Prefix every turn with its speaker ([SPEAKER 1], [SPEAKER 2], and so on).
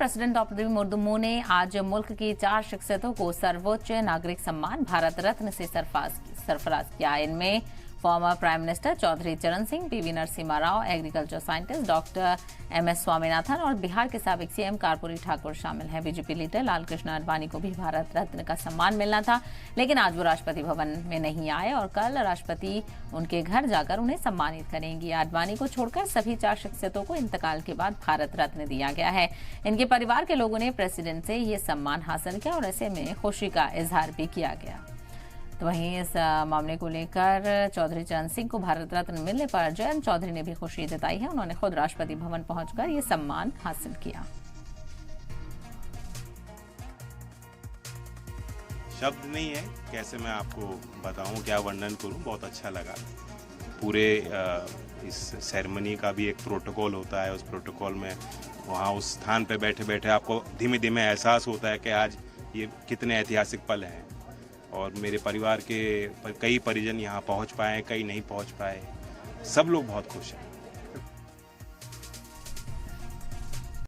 [SPEAKER 1] President Draupadi Murmu ने आज मुल्क की 4 शख्सियतों को सर्वोच्च नागरिक सम्मान भारत रत्न से सरफराज किया। इनमें फॉर्मर प्राइम मिनिस्टर चौधरी चरण Singh, PV Narasimha Rao, agriculture scientist doctor MS Swaminathan और बिहार के साबिक CM कर्पूरी ठाकुर शामिल हैं। बीजेपी लीडर लालकृष्ण आडवाणी को भी भारत रत्न का सम्मान मिलना था, लेकिन आज वो राष्ट्रपति भवन में नहीं आए और कल राष्ट्रपति उनके घर जाकर उन्हें सम्मानित करेंगी। आडवाणी को छोड़कर सभी 4 शख्सियतों को इंतकाल के बाद भारत रत्न दिया गया है। इनके परिवार के लोगों ने प्रेसिडेंट से ये सम्मान हासिल किया और ऐसे में खुशी का इजहार भी किया गया। तो वहीं इस मामले को लेकर चौधरी चरण सिंह को भारत रत्न मिलने पर जयंत चौधरी ने भी खुशी जताई है। उन्होंने खुद राष्ट्रपति भवन पहुंचकर ये सम्मान हासिल किया।
[SPEAKER 2] शब्द नहीं है, कैसे मैं आपको बताऊं, क्या वर्णन करूं। बहुत अच्छा लगा। पूरे इस सेरेमनी का भी एक प्रोटोकॉल होता है। उस प्रोटोकॉल में वहां उस स्थान पे बैठे बैठे आपको धीमे धीमे एहसास होता है कि आज ये कितने ऐतिहासिक पल हैं। और मेरे परिवार के कई परिजन यहाँ पहुँच पाए, कई नहीं पहुँच पाए। सब लोग बहुत खुश हैं।